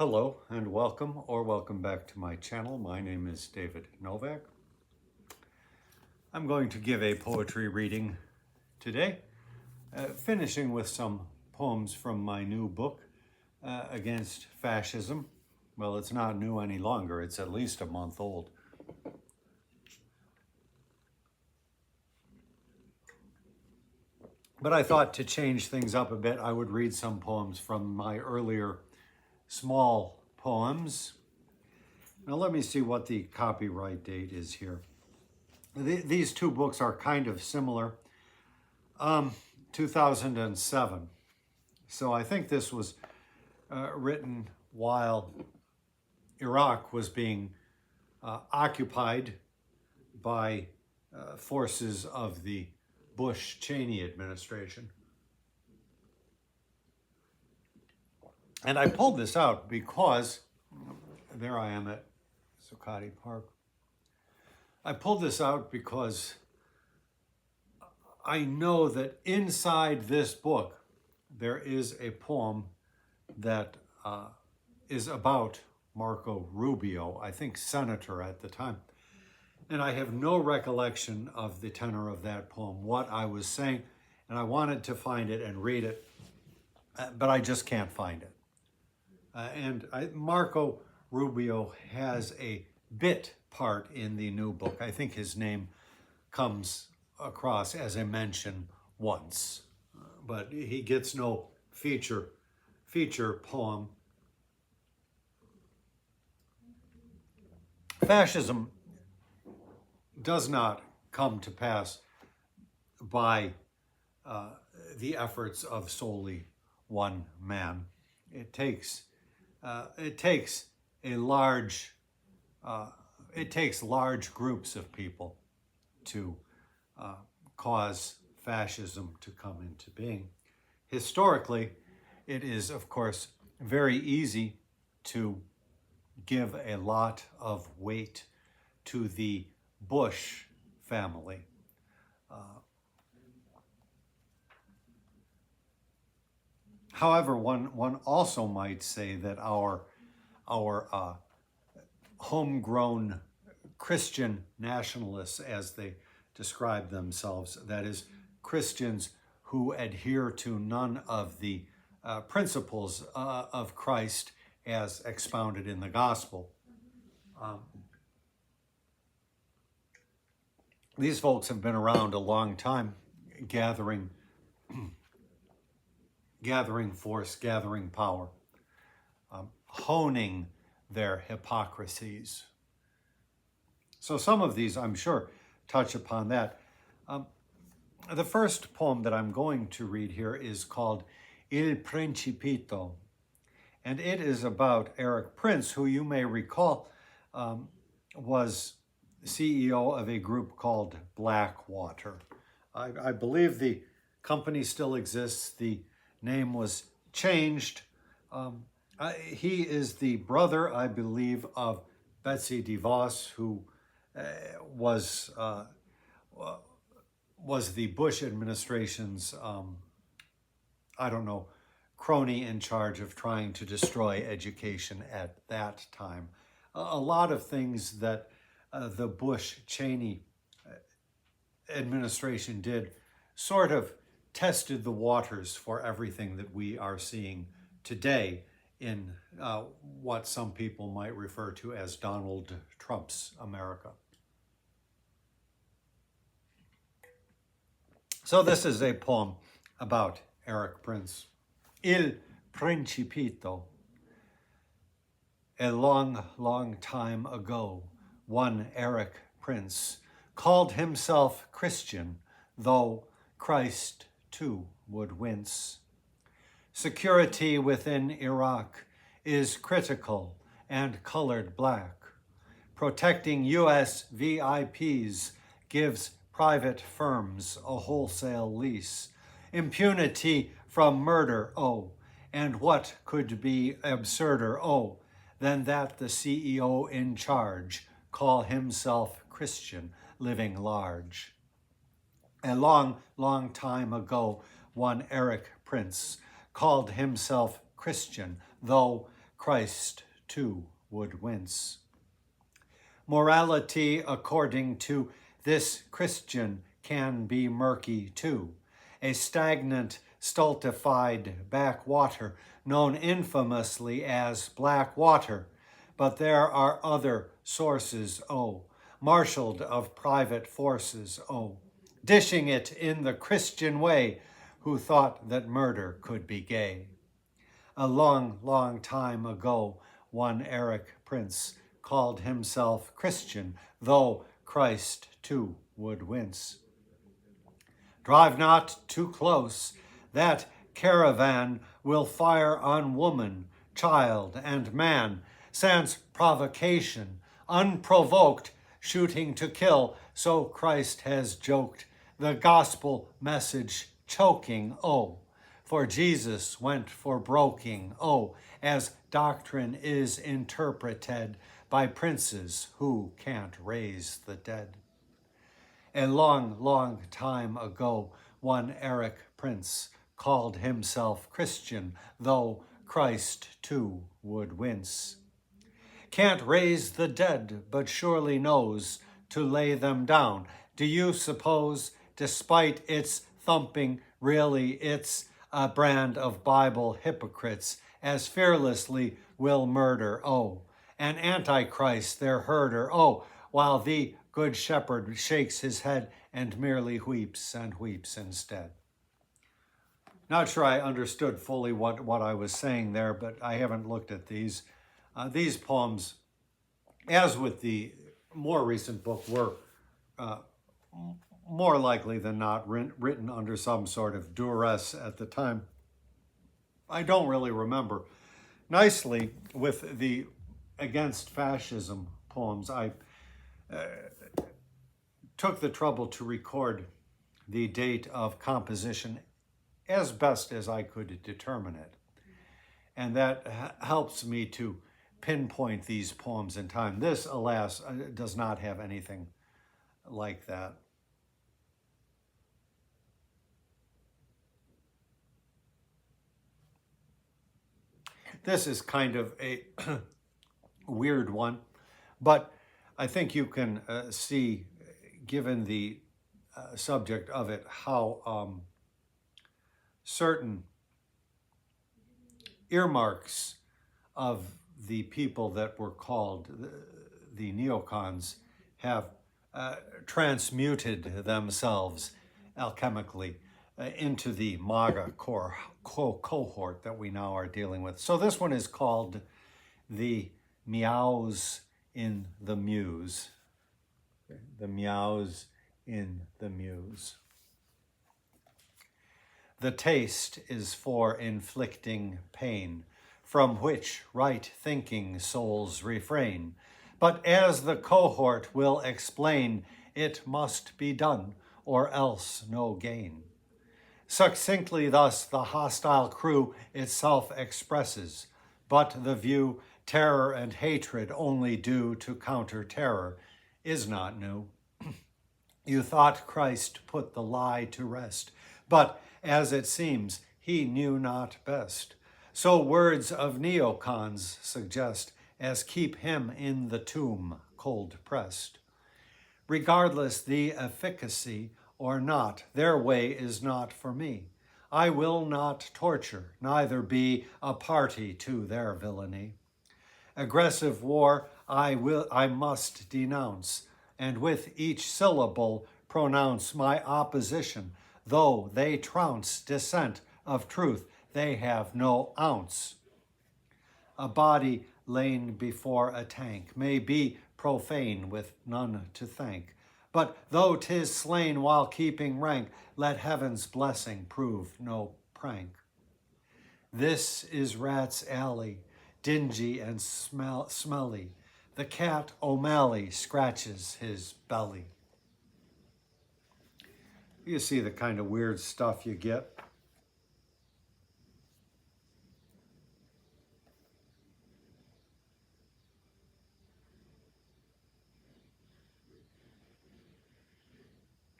Hello and welcome back to my channel. My name is David Novak. I'm going to give a poetry reading today, finishing with some poems from my new book, Against Fascism. Well, it's not new any longer. It's at least a month old. But I thought to change things up a bit, I would read some poems from my earlier small poems. Now let me see what the copyright date is here. These two books are kind of similar. 2007. So I think this was written while Iraq was being occupied by forces of the Bush-Cheney administration. And I pulled this out because, there I am at Zuccotti Park. I pulled this out because I know that inside this book there is a poem that is about Marco Rubio, I think senator at the time. And I have no recollection of the tenor of that poem, what I was saying, and I wanted to find it and read it, but I just can't find it. Marco Rubio has a bit part in the new book. I think his name comes across as a mention once, but he gets no feature poem. Fascism does not come to pass by the efforts of solely one man. It takes large groups of people to cause fascism to come into being. Historically, it is, of course, very easy to give a lot of weight to the Bush family. However, one also might say that our homegrown Christian nationalists, as they describe themselves, that is, Christians who adhere to none of the principles of Christ as expounded in the gospel. These folks have been around a long time, gathering force, gathering power, honing their hypocrisies. So some of these, I'm sure, touch upon that. The first poem that I'm going to read here is called Il Principito, and it is about Eric Prince, who you may recall was CEO of a group called Blackwater. I believe the company still exists. The name was changed. He is the brother, I believe, of Betsy DeVos, who was the Bush administration's, crony in charge of trying to destroy education at that time. A lot of things that the Bush-Cheney administration did sort of tested the waters for everything that we are seeing today in what some people might refer to as Donald Trump's America. So this is a poem about Eric Prince. Il Principito. A long, long time ago, one Eric Prince called himself Christian, though Christ too would wince. Security within Iraq is critical and colored black. Protecting U.S. VIPs gives private firms a wholesale lease. Impunity from murder, oh, and what could be absurder, oh, than that the CEO in charge call himself Christian, living large. A long, long time ago, one Eric Prince called himself Christian, though Christ too would wince. Morality, according to this Christian, can be murky too, a stagnant, stultified backwater, known infamously as black water. But there are other sources, oh, marshaled of private forces, oh, dishing it in the Christian way, who thought that murder could be gay. A long, long time ago, one Eric Prince called himself Christian, though Christ too would wince. Drive not too close, that caravan will fire on woman, child, and man, sans provocation, unprovoked, shooting to kill, so Christ has joked, the gospel message choking, oh, for Jesus went for broking, oh, as doctrine is interpreted by princes who can't raise the dead. A long, long time ago, one Eric Prince called himself Christian, though Christ too would wince. Can't raise the dead, but surely knows to lay them down. Do you suppose, despite its thumping, really it's a brand of Bible hypocrites, as fearlessly will murder, oh, an antichrist their herder, oh, while the good shepherd shakes his head and merely weeps and weeps instead. Not sure I understood fully what I was saying there, but I haven't looked at these. These poems, as with the more recent book, were more likely than not written under some sort of duress at the time. I don't really remember. Nicely, with the Against Fascism poems, I took the trouble to record the date of composition as best as I could determine it. And that helps me to pinpoint these poems in time. This, alas, does not have anything like that. This is kind of a weird one, but I think you can see, given the subject of it, how certain earmarks of the people that were called the neocons have transmuted themselves alchemically into the MAGA cohort that we now are dealing with. So this one is called The Meows in the Muse. The Meows in the Muse. The taste is for inflicting pain, from which right-thinking souls refrain. But as the cohort will explain, it must be done, or else no gain. Succinctly thus the hostile crew itself expresses, but the view terror and hatred only do to counter terror is not new. You thought Christ put the lie to rest, but as it seems, he knew not best. So words of neocons suggest, as keep him in the tomb cold pressed. Regardless the efficacy or not, their way is not for me. I will not torture, neither be a party to their villainy. Aggressive war I must denounce, and with each syllable pronounce my opposition. Though they trounce dissent of truth, they have no ounce. A body lain before a tank may be profane with none to thank. But though 'tis slain while keeping rank, let heaven's blessing prove no prank. This is Rat's Alley, dingy and smelly. The cat O'Malley scratches his belly. You see the kind of weird stuff you get.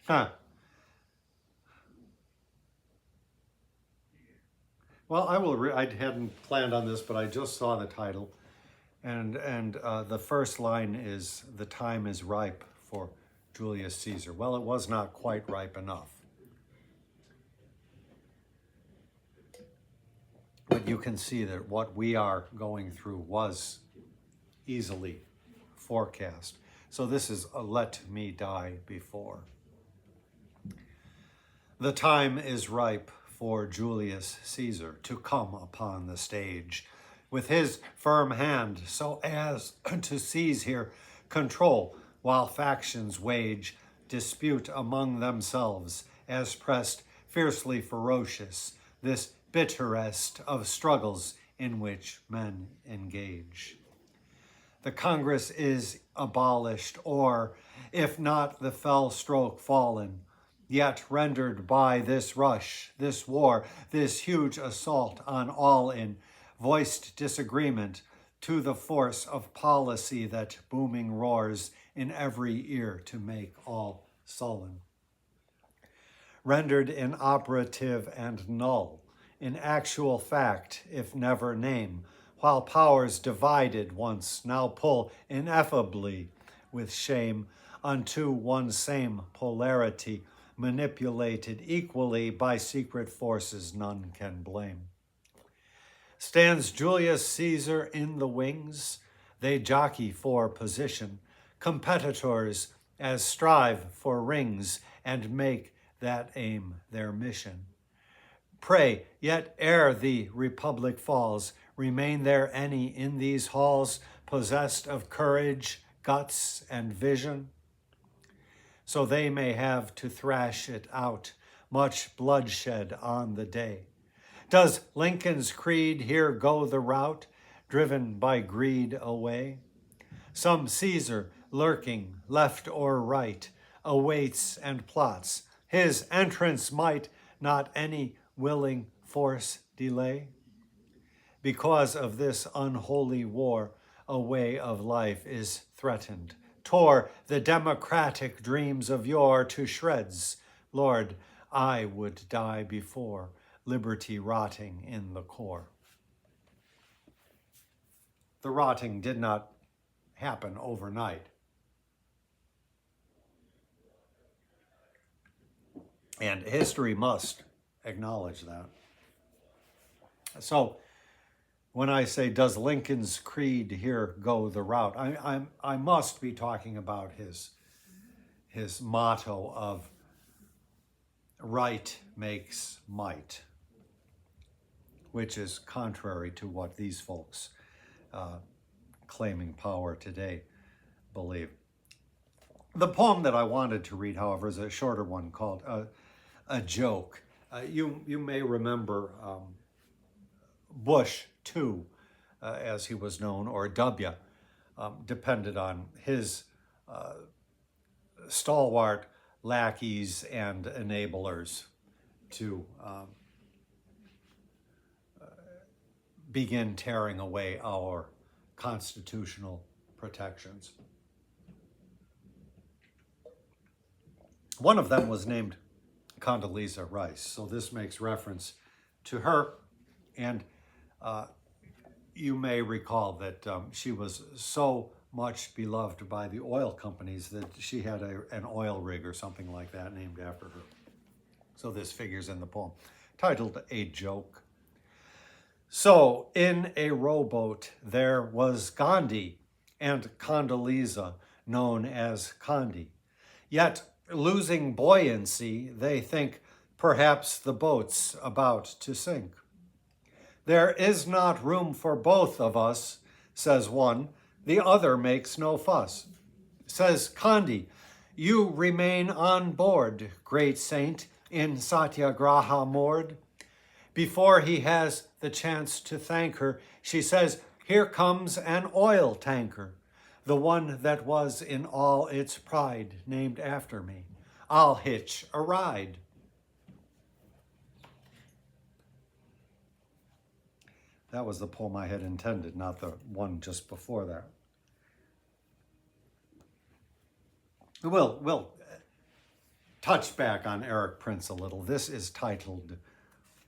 Huh. Well, I hadn't planned on this, but I just saw the title. And the first line is, "The time is ripe for Julius Caesar." Well, it was not quite ripe enough. But you can see that what we are going through was easily forecast. So this is a "let me die before." The time is ripe for Julius Caesar to come upon the stage with his firm hand so as to seize here control while factions wage dispute among themselves as pressed fiercely ferocious this bitterest of struggles in which men engage. The Congress is abolished, or, if not the fell stroke fallen, yet rendered by this rush, this war, this huge assault on all in voiced disagreement to the force of policy that booming roars in every ear to make all sullen. Rendered inoperative and null, in actual fact, if never name, while powers divided once now pull ineffably with shame unto one same polarity, manipulated equally by secret forces none can blame. Stands Julius Caesar in the wings? They jockey for position, competitors as strive for rings and make that aim their mission. Pray, yet ere the republic falls, remain there any in these halls possessed of courage, guts, and vision? So they may have to thrash it out, much bloodshed on the day. Does Lincoln's creed here go the route, driven by greed away? Some Caesar, lurking left or right, awaits and plots. His entrance might not any willing force delay. Because of this unholy war, a way of life is threatened, tore the democratic dreams of yore to shreds. Lord, I would die before liberty rotting in the core. The rotting did not happen overnight. And history must acknowledge that. So when I say, does Lincoln's creed here go the route, I must be talking about his motto of right makes might, which is contrary to what these folks claiming power today believe. The poem that I wanted to read, however, is a shorter one called A Joke. You may remember Bush II, as he was known, or W, depended on his stalwart lackeys and enablers to begin tearing away our constitutional protections. One of them was named Condoleezza Rice, so this makes reference to her, and you may recall that she was so much beloved by the oil companies that she had an oil rig or something like that named after her. So this figures in the poem, titled A Joke. So in a rowboat there was Gandhi and Condoleezza, known as Condi. Yet losing buoyancy, they think perhaps the boat's about to sink. There is not room for both of us, says one. The other makes no fuss. Says Condi, you remain on board, great saint, in Satyagraha moored. Before he has the chance to thank her, she says, here comes an oil tanker, the one that was in all its pride named after me. I'll hitch a ride. That was the poem I had intended, not the one just before that. We'll touch back on Eric Prince a little. This is titled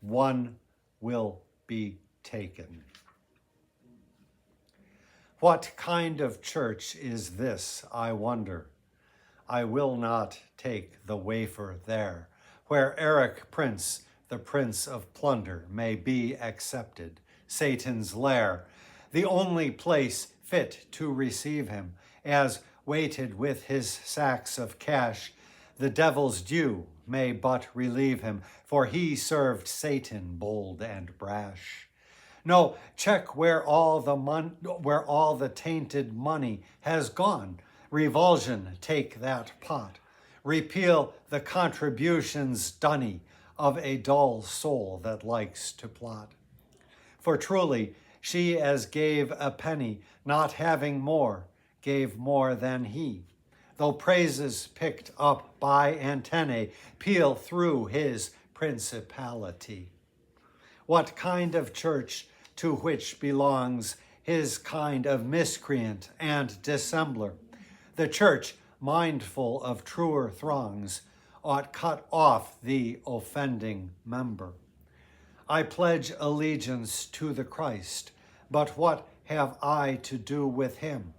One Will be taken. What kind of church is this, I wonder? I will not take the wafer there, where Eric Prince, the prince of plunder, may be accepted, Satan's lair, the only place fit to receive him, as weighted with his sacks of cash, the devil's due may but relieve him, for he served Satan bold and brash. No, check where all the tainted money has gone. Revulsion, take that pot. Repeal the contributions dunny of a dull soul that likes to plot. For truly, she as gave a penny, not having more, gave more than he. Though praises picked up by antennae peal through his principality. What kind of church to which belongs his kind of miscreant and dissembler? The church, mindful of truer throngs, ought cut off the offending member. I pledge allegiance to the Christ, but what have I to do with him?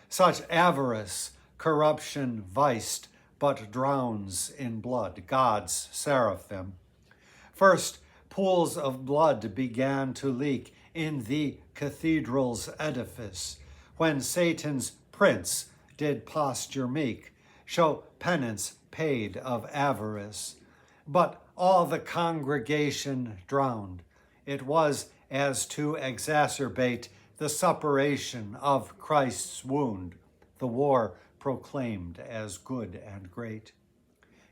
Such avarice, corruption viced, but drowns in blood, God's seraphim. First, pools of blood began to leak in the cathedral's edifice, when Satan's prince did posture meek, show penance paid of avarice. But all the congregation drowned. It was as to exacerbate the suppuration of Christ's wound, the war proclaimed as good and great.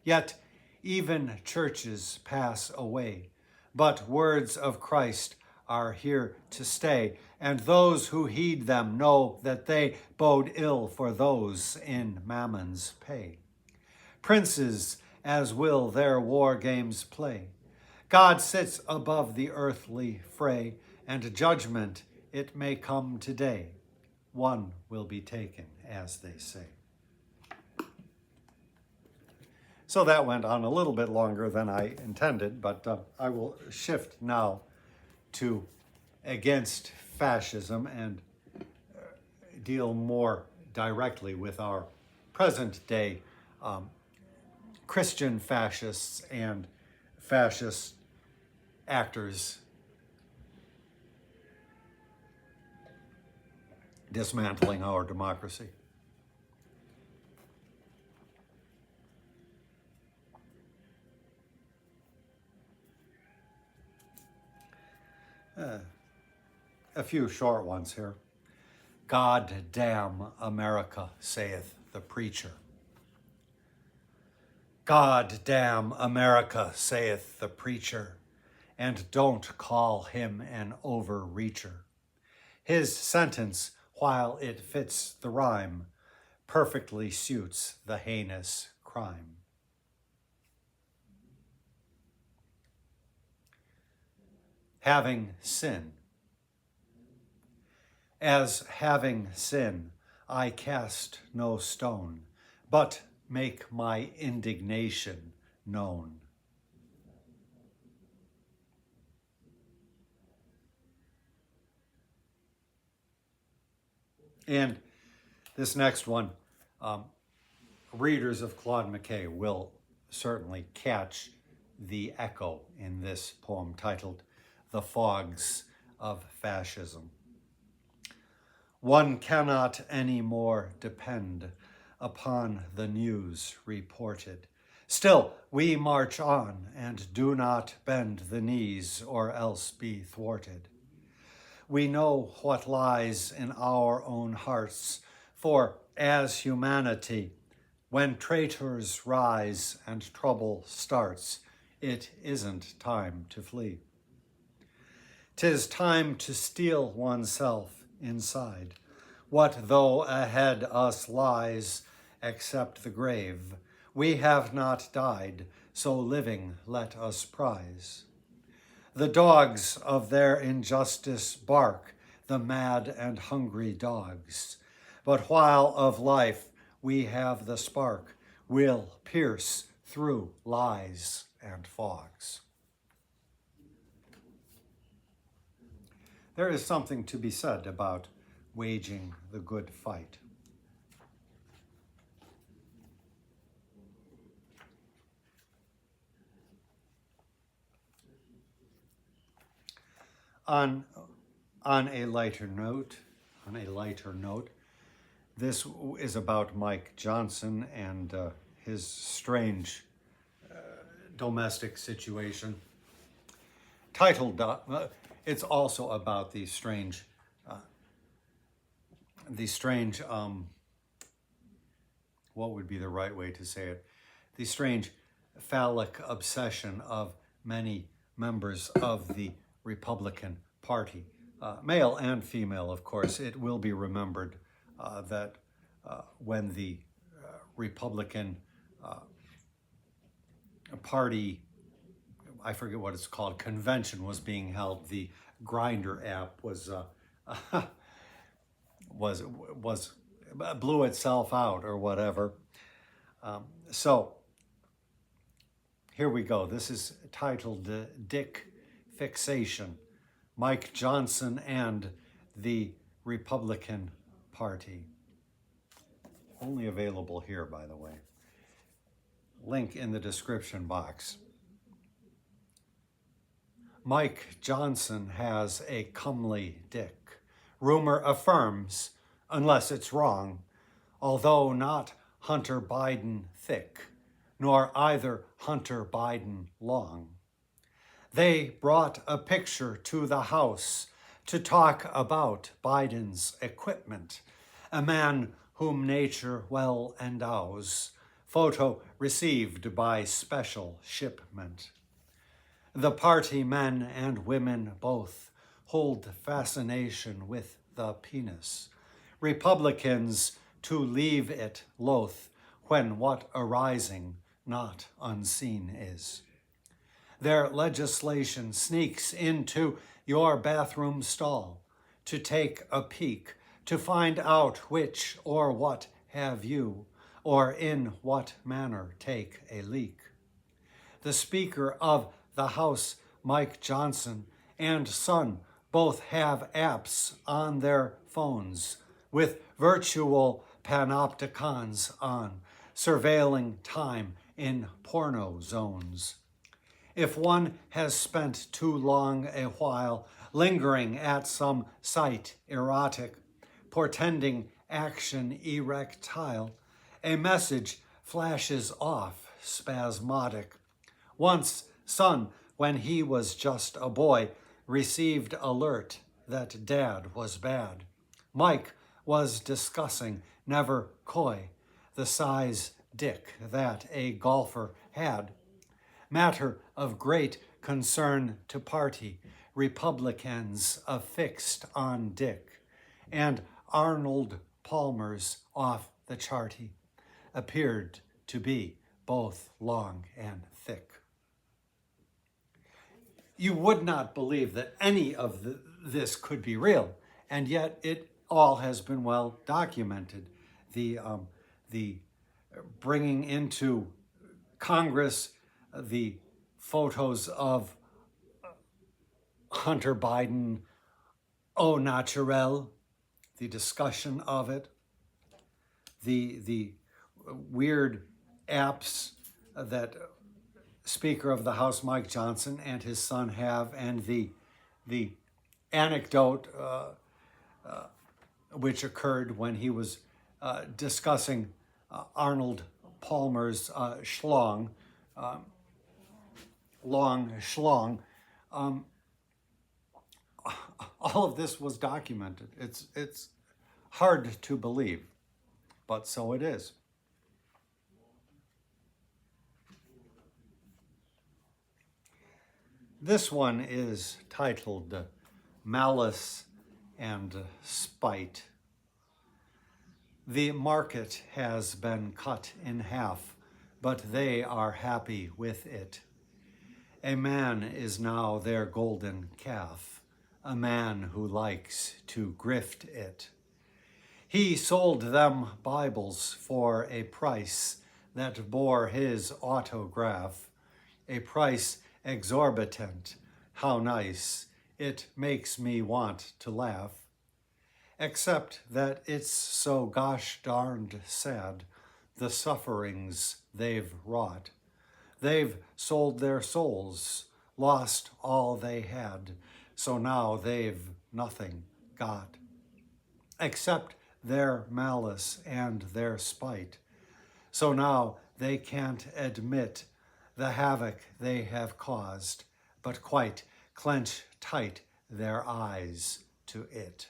Yet even churches pass away, but words of Christ are here to stay, and those who heed them know that they bode ill for those in Mammon's pay. Princes as will their war games play. God sits above the earthly fray, and judgment it may come today. One will be taken, as they say. So that went on a little bit longer than I intended, but I will shift now to against fascism and deal more directly with our present day Christian fascists and fascist actors dismantling our democracy. A few short ones here. God damn America, saith the preacher. God damn America, saith the preacher, and don't call him an overreacher. His sentence, while it fits the rhyme, perfectly suits the heinous crime. Having sin. As having sin, I cast no stone, but make my indignation known. And this next one, readers of Claude McKay will certainly catch the echo in this poem titled The Fogs of Fascism. One cannot any more depend upon the news reported. Still, we march on and do not bend the knees or else be thwarted. We know what lies in our own hearts, for as humanity, when traitors rise and trouble starts, it isn't time to flee. 'Tis time to steel oneself inside. What though ahead us lies, except the grave? We have not died, so living let us prize. The dogs of their injustice bark, the mad and hungry dogs. But while of life we have the spark, we'll pierce through lies and fogs. there is something to be said about waging the good fight. On a lighter note, this is about Mike Johnson and his strange domestic situation. Titled, it's also about the strange, what would be the right way to say it? The strange phallic obsession of many members of the Republican Party, male and female, of course. It will be remembered that when the Republican Party, I forget what it's called, convention was being held, the Grindr app was blew itself out or whatever. So here we go. This is titled Dick Fixation, Mike Johnson and the Republican Party. Only available here, by the way. Link in the description box. Mike Johnson has a comely dick. Rumor affirms, unless it's wrong, although not Hunter Biden thick, nor either Hunter Biden long. They brought a picture to the House to talk about Biden's equipment, a man whom nature well endows, photo received by special shipment. The party men and women both hold fascination with the penis. Republicans to leave it loath when what arising not unseen is. Their legislation sneaks into your bathroom stall to take a peek, to find out which or what have you, or in what manner take a leak. The Speaker of the House, Mike Johnson, and son both have apps on their phones with virtual panopticons on, surveilling time in porno zones. If one has spent too long a while lingering at some site erotic, portending action erectile, a message flashes off spasmodic. Once son, when he was just a boy, received alert that dad was bad. Mike was discussing, never coy, the size dick that a golfer had. Matter of great concern to party, Republicans affixed on dick, and Arnold Palmer's off the charty appeared to be both long and thick. You would not believe that any of this could be real, and yet it all has been well documented. The bringing into Congress the photos of Hunter Biden au naturel, the discussion of it, the weird apps that Speaker of the House Mike Johnson and his son have, and the anecdote which occurred when he was discussing Arnold Palmer's schlong, long schlong. All of this was documented. It's hard to believe, but so it is. This one is titled Malice and Spite. The market has been cut in half, but they are happy with it. A man is now their golden calf, a man who likes to grift it. He sold them Bibles for a price that bore his autograph, a price exorbitant, how nice, it makes me want to laugh, except that it's so gosh darned sad, the sufferings they've wrought. They've sold their souls, lost all they had, so now they've nothing got, except their malice and their spite. So now they can't admit the havoc they have caused, but quite clench tight their eyes to it.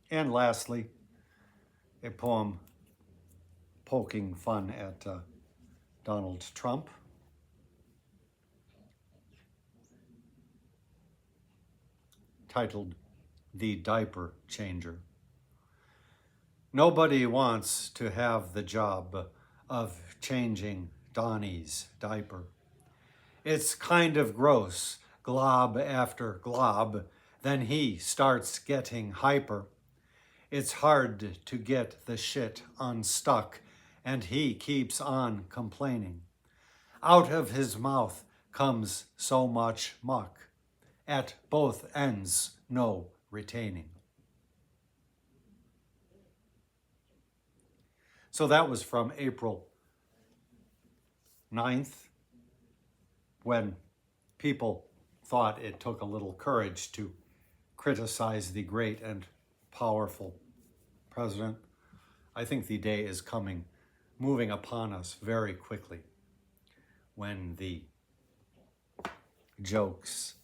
And lastly, a poem poking fun at Donald Trump. Titled The Diaper Changer. Nobody wants to have the job of changing Donnie's diaper. It's kind of gross, glob after glob, then he starts getting hyper. It's hard to get the shit unstuck, and he keeps on complaining. Out of his mouth comes so much muck. At both ends, no retaining. So that was from April 9th, when people thought it took a little courage to criticize the great and powerful president. I think the day is coming, moving upon us very quickly, when the jokes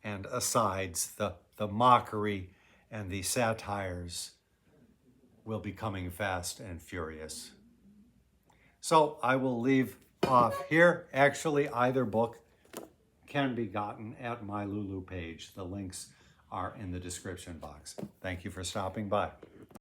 and asides, the mockery and the satires will be coming fast and furious. So I will leave off here. Actually, either book can be gotten at my Lulu page. The links are in the description box. Thank you for stopping by.